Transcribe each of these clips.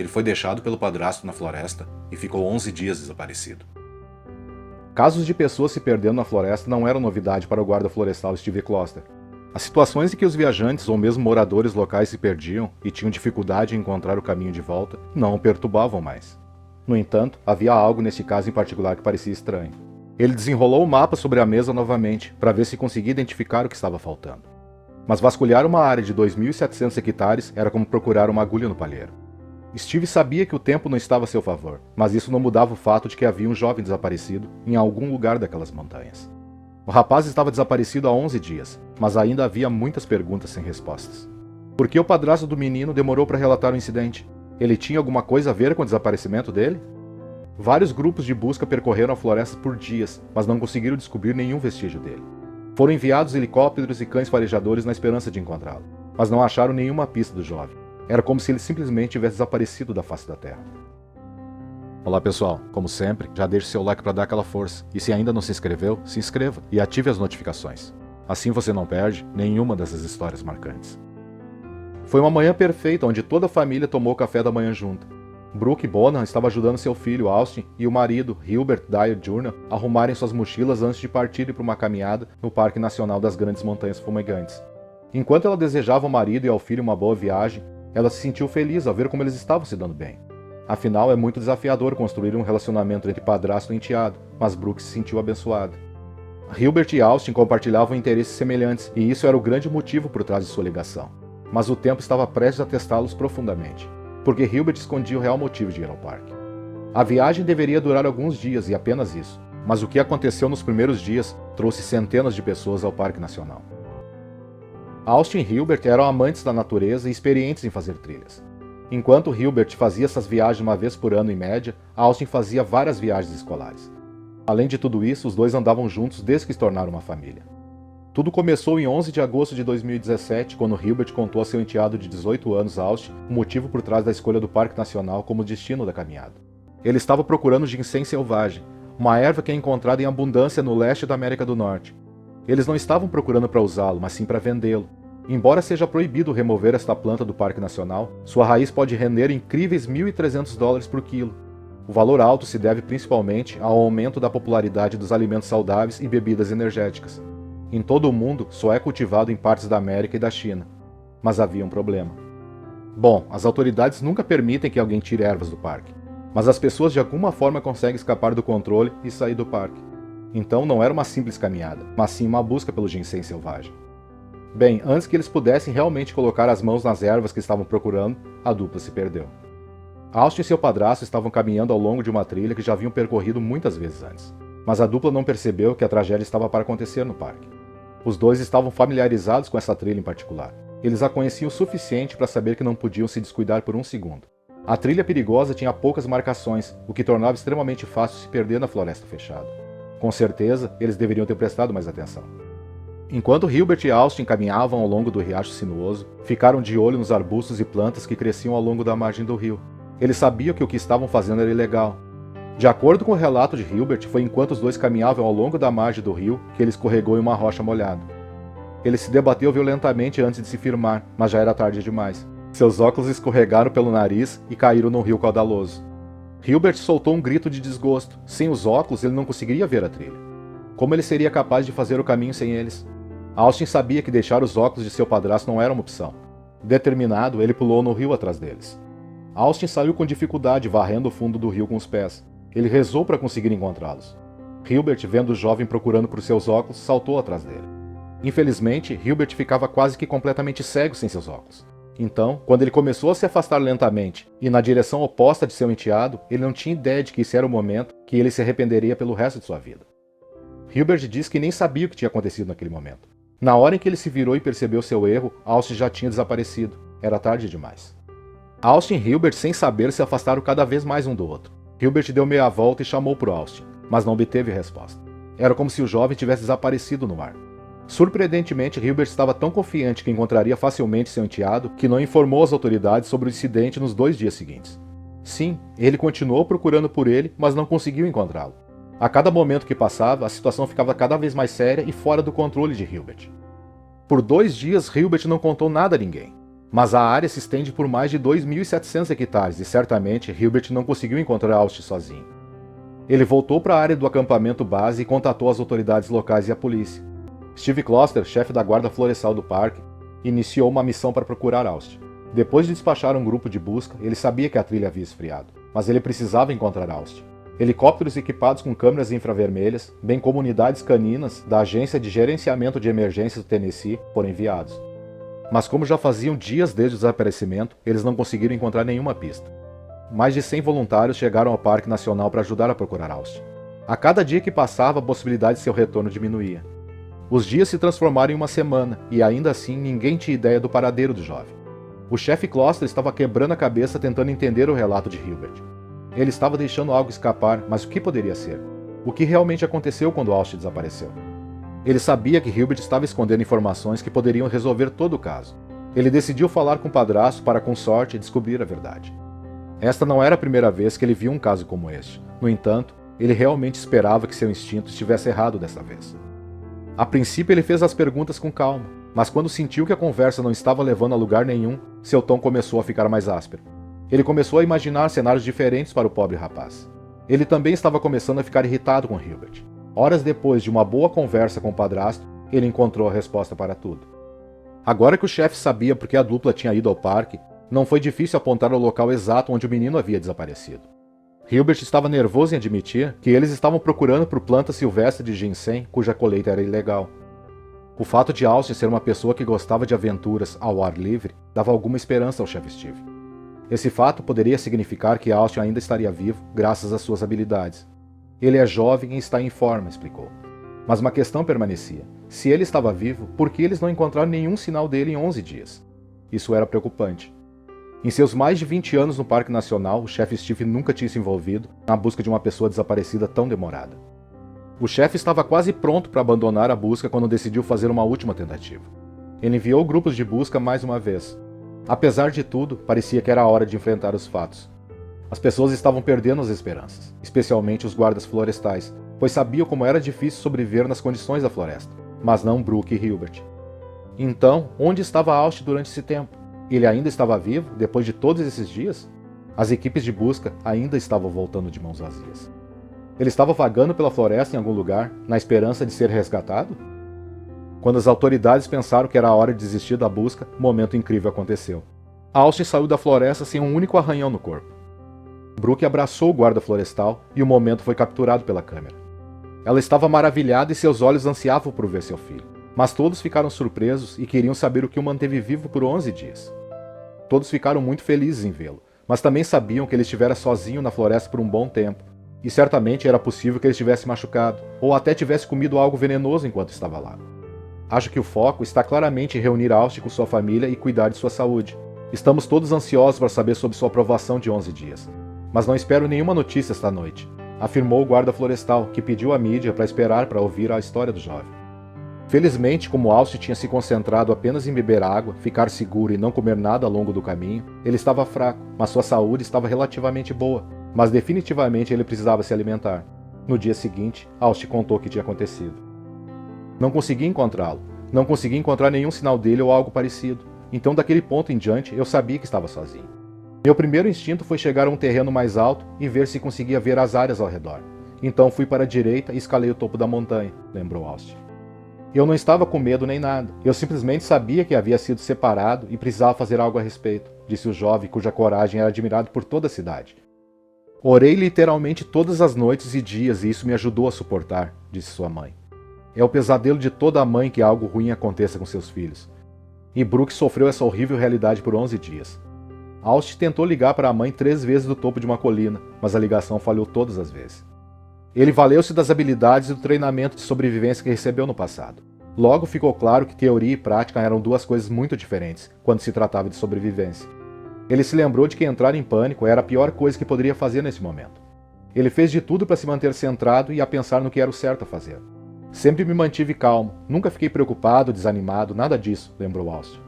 Ele foi deixado pelo padrasto na floresta e ficou 11 dias desaparecido. Casos de pessoas se perdendo na floresta não eram novidade para o guarda florestal Steve Kloster. As situações em que os viajantes ou mesmo moradores locais se perdiam e tinham dificuldade em encontrar o caminho de volta não o perturbavam mais. No entanto, havia algo neste caso em particular que parecia estranho. Ele desenrolou o mapa sobre a mesa novamente para ver se conseguia identificar o que estava faltando. Mas vasculhar uma área de 2.700 hectares era como procurar uma agulha no palheiro. Steve sabia que o tempo não estava a seu favor, mas isso não mudava o fato de que havia um jovem desaparecido em algum lugar daquelas montanhas. O rapaz estava desaparecido há 11 dias, mas ainda havia muitas perguntas sem respostas. Por que o padrasto do menino demorou para relatar o incidente? Ele tinha alguma coisa a ver com o desaparecimento dele? Vários grupos de busca percorreram a floresta por dias, mas não conseguiram descobrir nenhum vestígio dele. Foram enviados helicópteros e cães farejadores na esperança de encontrá-lo, mas não acharam nenhuma pista do jovem. Era como se ele simplesmente tivesse desaparecido da face da Terra. Olá pessoal, como sempre, já deixe seu like para dar aquela força, e se ainda não se inscreveu, se inscreva e ative as notificações. Assim você não perde nenhuma dessas histórias marcantes. Foi uma manhã perfeita onde toda a família tomou café da manhã junta. Brooke Bonham estava ajudando seu filho Austin e o marido, Hilbert Dyer Jr., a arrumarem suas mochilas antes de partirem para uma caminhada no Parque Nacional das Grandes Montanhas Fumegantes. Enquanto ela desejava ao marido e ao filho uma boa viagem, ela se sentiu feliz ao ver como eles estavam se dando bem. Afinal, é muito desafiador construir um relacionamento entre padrasto e enteado, mas Brooke se sentiu abençoada. Hilbert e Austin compartilhavam interesses semelhantes, e isso era o grande motivo por trás de sua ligação. Mas o tempo estava prestes a testá-los profundamente, porque Hilbert escondia o real motivo de ir ao parque. A viagem deveria durar alguns dias e apenas isso, mas o que aconteceu nos primeiros dias trouxe centenas de pessoas ao Parque Nacional. Austin e Hilbert eram amantes da natureza e experientes em fazer trilhas. Enquanto Hilbert fazia essas viagens uma vez por ano em média, Austin fazia várias viagens escolares. Além de tudo isso, os dois andavam juntos desde que se tornaram uma família. Tudo começou em 11 de agosto de 2017, quando Hilbert contou a seu enteado de 18 anos, Austin, o motivo por trás da escolha do Parque Nacional como destino da caminhada. Ele estava procurando ginseng selvagem, uma erva que é encontrada em abundância no leste da América do Norte. Eles não estavam procurando para usá-lo, mas sim para vendê-lo. Embora seja proibido remover esta planta do Parque Nacional, sua raiz pode render incríveis $1.300 por quilo. O valor alto se deve principalmente ao aumento da popularidade dos alimentos saudáveis e bebidas energéticas. Em todo o mundo, só é cultivado em partes da América e da China. Mas havia um problema. Bom, as autoridades nunca permitem que alguém tire ervas do parque, mas as pessoas de alguma forma conseguem escapar do controle e sair do parque. Então não era uma simples caminhada, mas sim uma busca pelo ginseng selvagem. Bem, antes que eles pudessem realmente colocar as mãos nas ervas que estavam procurando, a dupla se perdeu. Austin e seu padrasto estavam caminhando ao longo de uma trilha que já haviam percorrido muitas vezes antes, mas a dupla não percebeu que a tragédia estava para acontecer no parque. Os dois estavam familiarizados com essa trilha em particular. Eles a conheciam o suficiente para saber que não podiam se descuidar por um segundo. A trilha perigosa tinha poucas marcações, o que tornava extremamente fácil se perder na floresta fechada. Com certeza, eles deveriam ter prestado mais atenção. Enquanto Hilbert e Austin caminhavam ao longo do riacho sinuoso, ficaram de olho nos arbustos e plantas que cresciam ao longo da margem do rio. Eles sabiam que o que estavam fazendo era ilegal. De acordo com o relato de Hilbert, foi enquanto os dois caminhavam ao longo da margem do rio que ele escorregou em uma rocha molhada. Ele se debateu violentamente antes de se firmar, mas já era tarde demais. Seus óculos escorregaram pelo nariz e caíram no rio caudaloso. Hilbert soltou um grito de desgosto. Sem os óculos, ele não conseguiria ver a trilha. Como ele seria capaz de fazer o caminho sem eles? Austin sabia que deixar os óculos de seu padrasto não era uma opção. Determinado, ele pulou no rio atrás deles. Austin saiu com dificuldade, varrendo o fundo do rio com os pés. Ele rezou para conseguir encontrá-los. Hilbert, vendo o jovem procurando por seus óculos, saltou atrás dele. Infelizmente, Hilbert ficava quase que completamente cego sem seus óculos. Então, quando ele começou a se afastar lentamente e na direção oposta de seu enteado, ele não tinha ideia de que esse era o momento que ele se arrependeria pelo resto de sua vida. Hilbert disse que nem sabia o que tinha acontecido naquele momento. Na hora em que ele se virou e percebeu seu erro, Austin já tinha desaparecido. Era tarde demais. Austin e Hilbert, sem saber, se afastaram cada vez mais um do outro. Hilbert deu meia volta e chamou por Austin, mas não obteve resposta. Era como se o jovem tivesse desaparecido no ar. Surpreendentemente, Hilbert estava tão confiante que encontraria facilmente seu enteado que não informou as autoridades sobre o incidente nos 2 dias seguintes. Sim, ele continuou procurando por ele, mas não conseguiu encontrá-lo. A cada momento que passava, a situação ficava cada vez mais séria e fora do controle de Hilbert. Por 2 dias, Hilbert não contou nada a ninguém. Mas a área se estende por mais de 2.700 hectares e certamente Hilbert não conseguiu encontrar Austin sozinho. Ele voltou para a área do acampamento base e contatou as autoridades locais e a polícia. Steve Kloster, chefe da guarda florestal do parque, iniciou uma missão para procurar Austin. Depois de despachar um grupo de busca, ele sabia que a trilha havia esfriado, mas ele precisava encontrar Austin. Helicópteros equipados com câmeras infravermelhas, bem como unidades caninas da Agência de Gerenciamento de Emergências do Tennessee, foram enviados. Mas como já faziam dias desde o desaparecimento, eles não conseguiram encontrar nenhuma pista. Mais de 100 voluntários chegaram ao Parque Nacional para ajudar a procurar Austin. A cada dia que passava, a possibilidade de seu retorno diminuía. Os dias se transformaram em uma semana, e ainda assim ninguém tinha ideia do paradeiro do jovem. O chefe Kloster estava quebrando a cabeça tentando entender o relato de Hilbert. Ele estava deixando algo escapar, mas o que poderia ser? O que realmente aconteceu quando Austin desapareceu? Ele sabia que Hilbert estava escondendo informações que poderiam resolver todo o caso. Ele decidiu falar com o padrasto para, com sorte, descobrir a verdade. Esta não era a primeira vez que ele viu um caso como este. No entanto, ele realmente esperava que seu instinto estivesse errado dessa vez. A princípio ele fez as perguntas com calma, mas quando sentiu que a conversa não estava levando a lugar nenhum, seu tom começou a ficar mais áspero. Ele começou a imaginar cenários diferentes para o pobre rapaz. Ele também estava começando a ficar irritado com Hilbert. Horas depois de uma boa conversa com o padrasto, ele encontrou a resposta para tudo. Agora que o chefe sabia por que a dupla tinha ido ao parque, não foi difícil apontar o local exato onde o menino havia desaparecido. Hilbert estava nervoso em admitir que eles estavam procurando por planta silvestre de ginseng cuja colheita era ilegal. O fato de Austin ser uma pessoa que gostava de aventuras ao ar livre dava alguma esperança ao chefe Steve. Esse fato poderia significar que Austin ainda estaria vivo graças às suas habilidades. Ele é jovem e está em forma, explicou. Mas uma questão permanecia. Se ele estava vivo, por que eles não encontraram nenhum sinal dele em 11 dias? Isso era preocupante. Em seus mais de 20 anos no Parque Nacional, o chefe Steve nunca tinha se envolvido na busca de uma pessoa desaparecida tão demorada. O chefe estava quase pronto para abandonar a busca quando decidiu fazer uma última tentativa. Ele enviou grupos de busca mais uma vez. Apesar de tudo, parecia que era a hora de enfrentar os fatos. As pessoas estavam perdendo as esperanças, especialmente os guardas florestais, pois sabiam como era difícil sobreviver nas condições da floresta, mas não Brooke e Hilbert. Então, onde estava Austin durante esse tempo? Ele ainda estava vivo, depois de todos esses dias? As equipes de busca ainda estavam voltando de mãos vazias. Ele estava vagando pela floresta em algum lugar, na esperança de ser resgatado? Quando as autoridades pensaram que era a hora de desistir da busca, um momento incrível aconteceu. Austin saiu da floresta sem um único arranhão no corpo. Brooke abraçou o guarda florestal e o momento foi capturado pela câmera. Ela estava maravilhada e seus olhos ansiavam por ver seu filho. Mas todos ficaram surpresos e queriam saber o que o manteve vivo por 11 dias. Todos ficaram muito felizes em vê-lo, mas também sabiam que ele estivera sozinho na floresta por um bom tempo, e certamente era possível que ele estivesse machucado, ou até tivesse comido algo venenoso enquanto estava lá. Acho que o foco está claramente em reunir Austin com sua família e cuidar de sua saúde. Estamos todos ansiosos para saber sobre sua aprovação de 11 dias. Mas não espero nenhuma notícia esta noite, afirmou o guarda florestal, que pediu à mídia para esperar para ouvir a história do jovem. Felizmente, como Austin tinha se concentrado apenas em beber água, ficar seguro e não comer nada ao longo do caminho, ele estava fraco, mas sua saúde estava relativamente boa, mas definitivamente ele precisava se alimentar. No dia seguinte, Austin contou o que tinha acontecido. Não consegui encontrá-lo, não consegui encontrar nenhum sinal dele ou algo parecido, então daquele ponto em diante eu sabia que estava sozinho. Meu primeiro instinto foi chegar a um terreno mais alto e ver se conseguia ver as áreas ao redor. Então fui para a direita e escalei o topo da montanha, lembrou Austin. Eu não estava com medo nem nada. Eu simplesmente sabia que havia sido separado e precisava fazer algo a respeito, disse o jovem cuja coragem era admirado por toda a cidade. Orei literalmente todas as noites e dias e isso me ajudou a suportar, disse sua mãe. É o pesadelo de toda mãe que algo ruim aconteça com seus filhos. E Brooke sofreu essa horrível realidade por 11 dias. Austin tentou ligar para a mãe 3 vezes do topo de uma colina, mas a ligação falhou todas as vezes. Ele valeu-se das habilidades e do treinamento de sobrevivência que recebeu no passado. Logo ficou claro que teoria e prática eram duas coisas muito diferentes quando se tratava de sobrevivência. Ele se lembrou de que entrar em pânico era a pior coisa que poderia fazer nesse momento. Ele fez de tudo para se manter centrado e a pensar no que era o certo a fazer. Sempre me mantive calmo, nunca fiquei preocupado, desanimado, nada disso, lembrou Austin.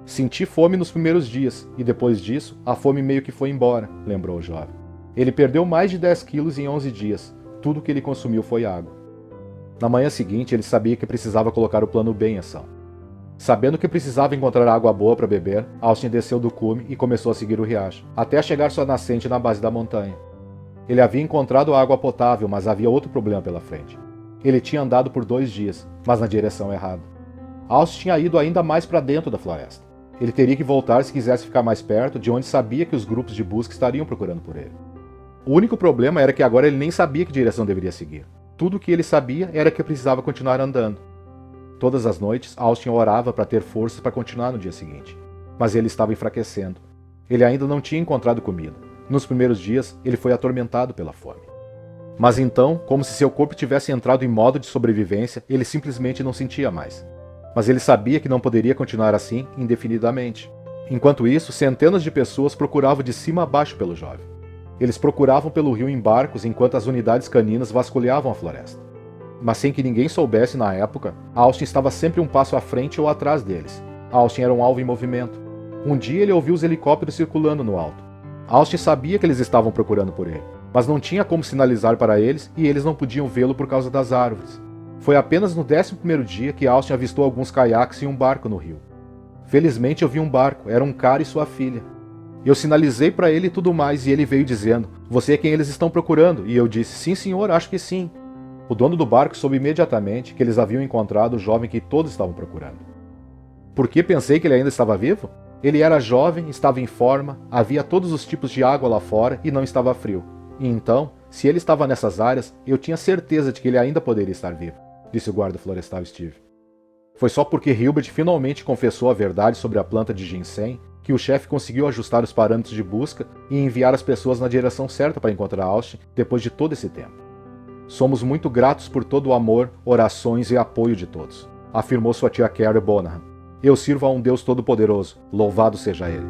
Senti fome nos primeiros dias, e depois disso, a fome meio que foi embora, lembrou o jovem. Ele perdeu mais de 10 quilos em 11 dias. Tudo o que ele consumiu foi água. Na manhã seguinte, ele sabia que precisava colocar o plano B em ação. Sabendo que precisava encontrar água boa para beber, Austin desceu do cume e começou a seguir o riacho, até chegar sua nascente na base da montanha. Ele havia encontrado água potável, mas havia outro problema pela frente. Ele tinha andado por 2 dias, mas na direção errada. Austin tinha ido ainda mais para dentro da floresta. Ele teria que voltar se quisesse ficar mais perto de onde sabia que os grupos de busca estariam procurando por ele. O único problema era que agora ele nem sabia que direção deveria seguir. Tudo o que ele sabia era que precisava continuar andando. Todas as noites, Austin orava para ter forças para continuar no dia seguinte. Mas ele estava enfraquecendo. Ele ainda não tinha encontrado comida. Nos primeiros dias, ele foi atormentado pela fome. Mas então, como se seu corpo tivesse entrado em modo de sobrevivência, ele simplesmente não sentia mais. Mas ele sabia que não poderia continuar assim indefinidamente. Enquanto isso, centenas de pessoas procuravam de cima a baixo pelo jovem. Eles procuravam pelo rio em barcos enquanto as unidades caninas vasculhavam a floresta. Mas sem que ninguém soubesse na época, Austin estava sempre um passo à frente ou atrás deles. Austin era um alvo em movimento. Um dia ele ouviu os helicópteros circulando no alto. Austin sabia que eles estavam procurando por ele, mas não tinha como sinalizar para eles e eles não podiam vê-lo por causa das árvores. Foi apenas no 11º dia que Austin avistou alguns caiaques e um barco no rio. Felizmente eu vi um barco, era um cara e sua filha. Eu sinalizei para ele e tudo mais e ele veio dizendo, "Você é quem eles estão procurando?" E eu disse, "Sim senhor, acho que sim." O dono do barco soube imediatamente que eles haviam encontrado o jovem que todos estavam procurando. Por que pensei que ele ainda estava vivo? Ele era jovem, estava em forma, havia todos os tipos de água lá fora e não estava frio. E então, se ele estava nessas áreas, eu tinha certeza de que ele ainda poderia estar vivo, disse o guarda florestal Steve. Foi só porque Hilbert finalmente confessou a verdade sobre a planta de ginseng que o chefe conseguiu ajustar os parâmetros de busca e enviar as pessoas na direção certa para encontrar Austin depois de todo esse tempo. Somos muito gratos por todo o amor, orações e apoio de todos, afirmou sua tia Carrie Bonham. Eu sirvo a um Deus Todo-Poderoso, louvado seja Ele.